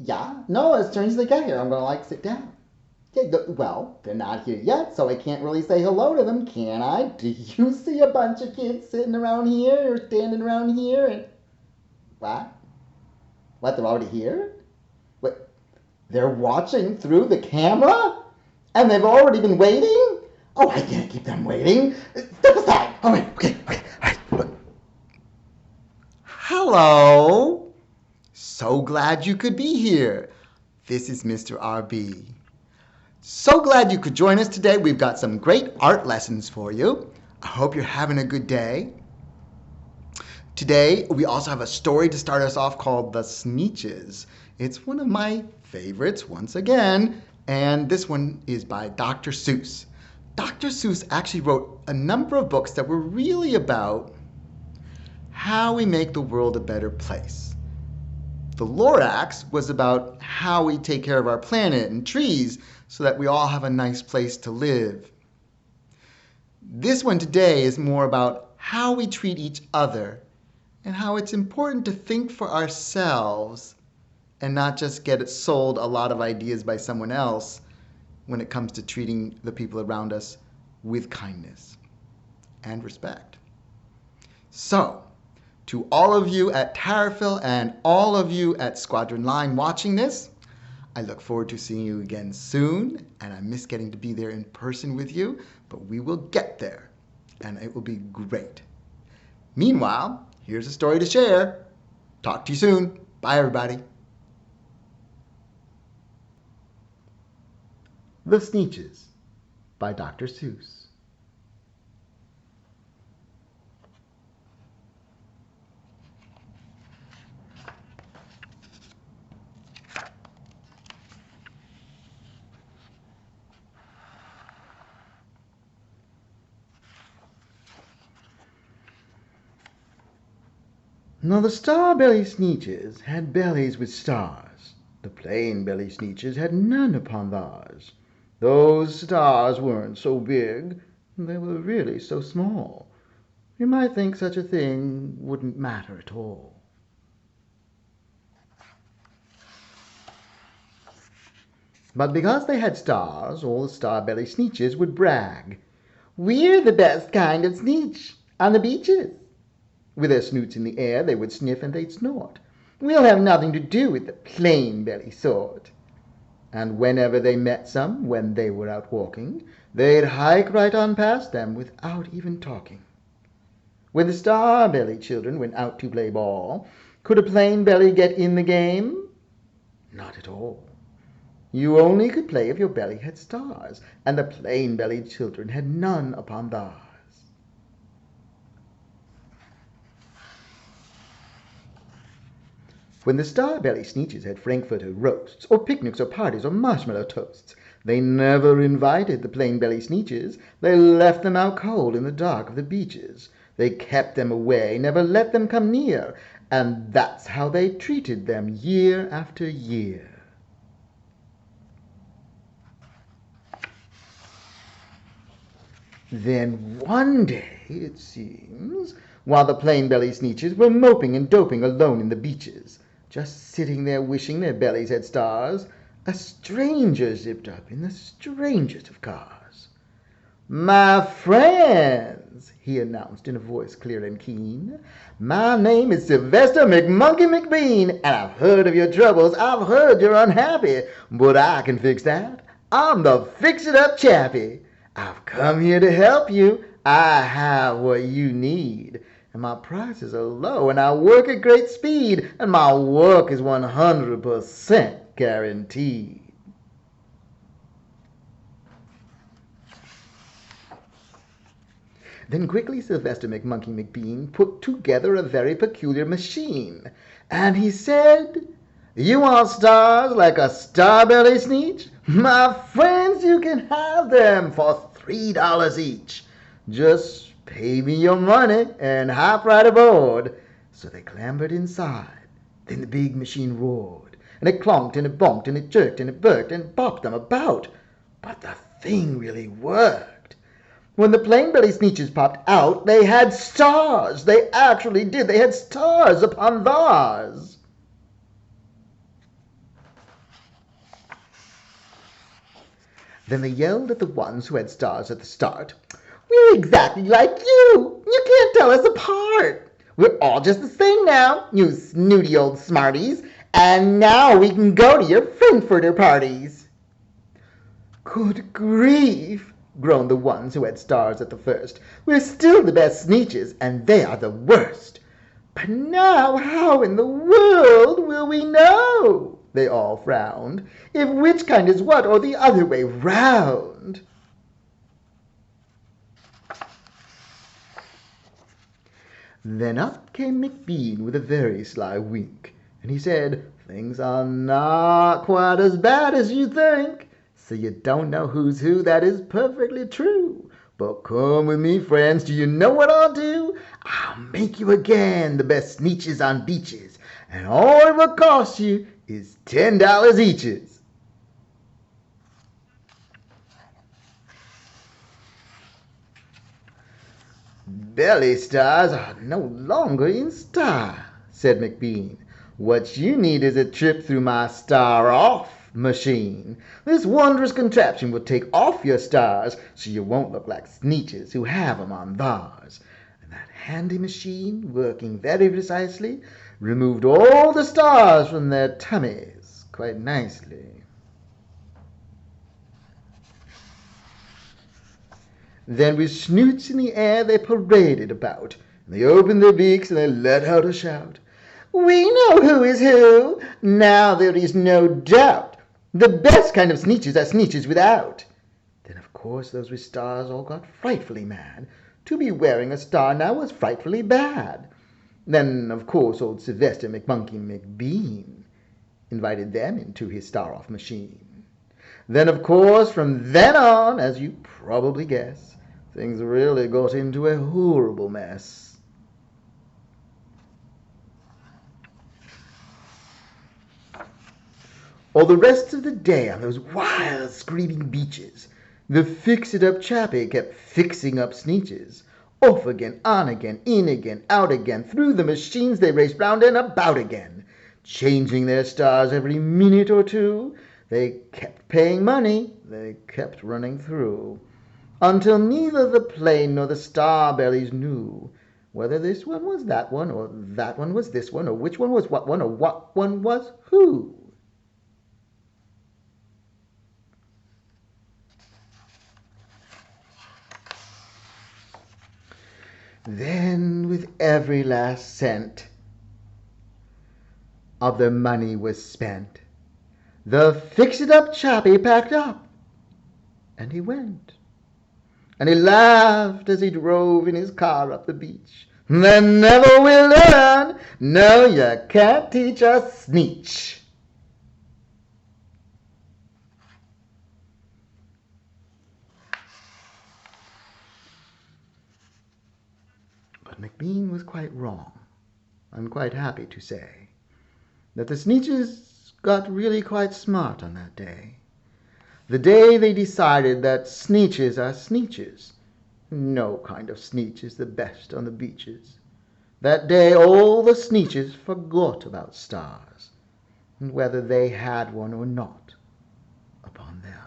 Yeah, no, as soon as they get here, I'm gonna like sit down. Yeah, well, they're not here yet, so I can't really say hello to them, can I? Do you see a bunch of kids sitting around here or standing around here and what? What? They're already here? What? They're watching through the camera, and they've already been waiting. Oh, I can't keep them waiting. Step aside. All right, okay, all right. Hello. So glad you could be here. This is Mr. RB. So glad you could join us today. We've got some great art lessons for you. I hope you're having a good day. Today, we also have a story to start us off called The Sneetches. It's one of my favorites, once again, and this one is by Dr. Seuss. Dr. Seuss actually wrote a number of books that were really about how we make the world a better place. The Lorax was about how we take care of our planet and trees so that we all have a nice place to live. This one today is more about how we treat each other and how it's important to think for ourselves and not just get it sold a lot of ideas by someone else when it comes to treating the people around us with kindness and respect. So, to all of you at Tariffville and all of you at Squadron Line watching this, I look forward to seeing you again soon, and I miss getting to be there in person with you, but we will get there, and it will be great. Meanwhile, here's a story to share. Talk to you soon. Bye, everybody. The Sneetches by Dr. Seuss. Now the star-belly Sneetches had bellies with stars. The plain-belly Sneetches had none upon theirs. Those stars weren't so big, they were really so small. You might think such a thing wouldn't matter at all. But because they had stars, all the star-belly Sneetches would brag. "We're the best kind of Sneetch on the beaches." With their snoots in the air, they would sniff and they'd snort. "We'll have nothing to do with the plain-belly sort." And whenever they met some, when they were out walking, they'd hike right on past them without even talking. When the star-belly children went out to play ball, could a plain-belly get in the game? Not at all. You only could play if your belly had stars, and the plain-bellied children had none upon theirs. When the star-belly Sneetches had Frankfurter roasts, or picnics, or parties, or marshmallow toasts, they never invited the plain-belly Sneetches. They left them out cold in the dark of the beaches. They kept them away, never let them come near, and that's how they treated them year after year. Then one day, it seems, while the plain-belly Sneetches were moping and doping alone in the beaches, just sitting there wishing their bellies had stars, a stranger zipped up in the strangest of cars. "My friends," he announced in a voice clear and keen, "my name is Sylvester McMonkey McBean, and I've heard of your troubles. I've heard you're unhappy, but I can fix that. I'm the fix-it-up chappie. I've come here to help you. I have what you need. And my prices are low, and I work at great speed, and my work is 100% guaranteed." Then quickly Sylvester McMonkey McBean put together a very peculiar machine, and he said, "You want stars like a star-belly Sneetch? My friends, you can have them for $3 each. Just pay me your money and hop right aboard." So they clambered inside. Then the big machine roared, and it clonked, and it bonked, and it jerked, and it burked, and bopped them about. But the thing really worked. When the plain-belly Sneetches popped out, they had stars. They actually did. They had stars upon theirs. Then they yelled at the ones who had stars at the start. "We're exactly like you! You can't tell us apart! We're all just the same now, you snooty old smarties! And now we can go to your Frankfurter parties!" "Good grief!" groaned the ones who had stars at the first. "We're still the best Sneetches, and they are the worst!" "But now how in the world will we know," they all frowned, "if which kind is what or the other way round?" Then up came McBean with a very sly wink, and he said, "Things are not quite as bad as you think. So you don't know who's who, that is perfectly true. But come with me, friends, do you know what I'll do? I'll make you again the best Sneetches on beaches, and all it will cost you is $10 eaches." "Belly stars are no longer in style," said McBean. "What you need is a trip through my star-off machine. This wondrous contraption will take off your stars so you won't look like Sneetches who have 'em on theirs." And that handy machine, working very precisely, removed all the stars from their tummies quite nicely. Then with snoots in the air they paraded about, and they opened their beaks and they let out a shout. "We know who is who! Now there is no doubt! The best kind of Sneetches are Sneetches without!" Then of course those with stars all got frightfully mad. To be wearing a star now was frightfully bad. Then of course old Sylvester McMonkey McBean invited them into his star-off machine. Then of course from then on, as you probably guess, things really got into a horrible mess. All the rest of the day on those wild screaming beaches, the fix-it-up chappie kept fixing up Sneetches. Off again, on again, in again, out again, through the machines they raced round and about again, changing their stars every minute or two. They kept paying money, they kept running through, until neither the plane nor the star-bellies knew whether this one was that one, or that one was this one, or which one was what one, or what one was who. Then, with every last cent of their money was spent, the fix-it-up chappie packed up, and he went. And he laughed as he drove in his car up the beach. "They never will learn. No, you can't teach a Sneetch." But McBean was quite wrong. I'm quite happy to say that the Sneetches got really quite smart on that day. The day they decided that Sneetches are Sneetches. No kind of Sneetch is the best on the beaches. That day all the Sneetches forgot about stars, and whether they had one or not upon their